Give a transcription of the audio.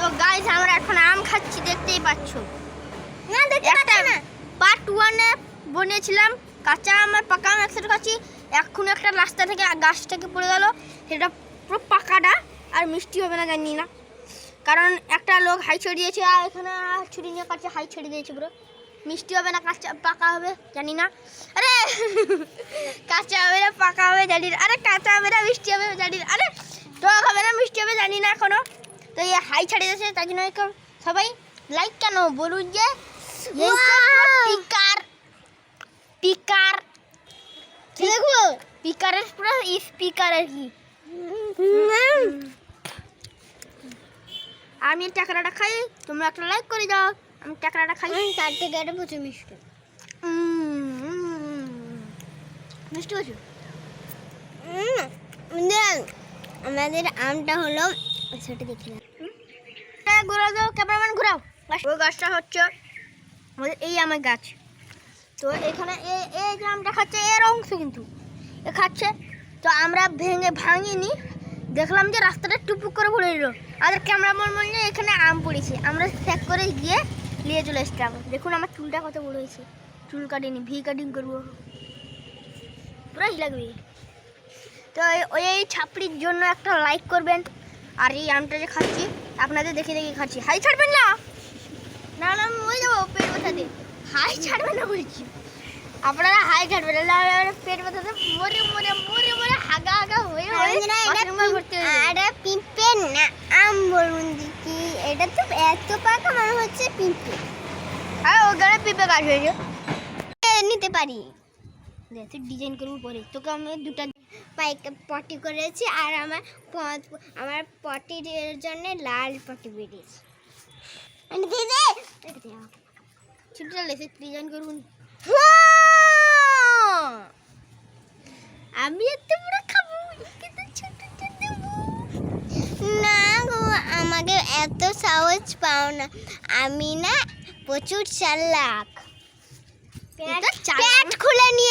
তো গাইস আমরা এখন আম খাচ্ছি, দেখতেই পাচ্ছ। না দেখতে পাচ্ছ না, পার্ট 1 এ বনিয়েছিলাম কাঁচা আম আর পাকা আম একসাথে খাচ্ছি। এখন একটা রাস্তা থেকে গাছ থেকে পড়ে গেল, সেটা পুরো পাকাটা, আর মিষ্টি হবে না জানি না, কারণ একটা লোক হাই ছেড়ে দিয়েছে আর এখানে ছুরি নিয়ে কাছে হাই ছেড়ে দিয়েছে পুরো। মিষ্টি হবে না কাঁচা পাকা হবে জানি না, আরে কাঁচা হবে না পাকা হবে জানি না, আরে কাঁচা হবে না মিষ্টি হবে জানি না, আরে টক হবে না মিষ্টি হবে জানি না এখনো। তো এই হাই ছেড়ে দিয়েছে, তাই জন্য সবাই লাইক কেন বলুন যে পিকার পিকার দেখো পিকারের পুরো স্পিকার আর কি। আমি টাকরাটা খাই, তোমরা একটা লাইক করে দাও। আমি টাকরাটা খাই, তার থেকে এটা প্রচুর মিষ্টি। মিষ্টি প্রচুর। আমাদের আমটা হলো সেটা দেখি না, ঘোরাও দাও ক্যামেরাম্যান, ঘোরাও। ওই গাছটা হচ্ছে আমাদের এই আমের গাছ। তো এখানে এই যে আমটা খাচ্ছে এর অংশ কিন্তু এ খাচ্ছে। তো আমরা ভাঙিনি, দেখলাম যে রাস্তাটা টুপুক করে পড়ে এলো, আর ক্যামেরাম্যান বললে এখানে আম পড়েছে, আমরা স্যাক করে গিয়ে নিয়ে চলে এসছিলাম। দেখুন আমার চুলটা কত বড় হয়েছে, চুল কাটিনি, ভি কাটিং করবো পুরো লাগবে। তো ওই ছাপড়ির জন্য একটা লাইক করবেন, আর এই আমটা যে খাচ্ছি আপনাদের দেখে দেখে খাচ্ছি। হাই ছাড়বেন না, নাহলে আমি মরে যাবো পেট ব্যথাতে। হাই ছাড়বেন না বলছি, আপনারা হাই ছাড়বেন না, পেট ব্যথাতে মরে মরে মরে মরে হাগা হাগা হয়ে এটা পিঁপড়ে না আম বলুন কি, এটা তো এত পাকা মনে হচ্ছে পিঁপড়ে। হ্যাঁ ওখানে পিঁপে গাছ হয়েছে, নিতে পারি। তুই ডিজাইন করবো পরে, তোকে আমি দুটা পটি করেছি, আর আমার পটির জন্য লাল পটি বেরিয়েছে। ছুটিটা লেসে ডিজাইন করবো আমি এত বড় খাবো না গো, আমাকে এত সাহস পাও না, আমি না প্রচুর চালাক। পেট খুলে নিয়ে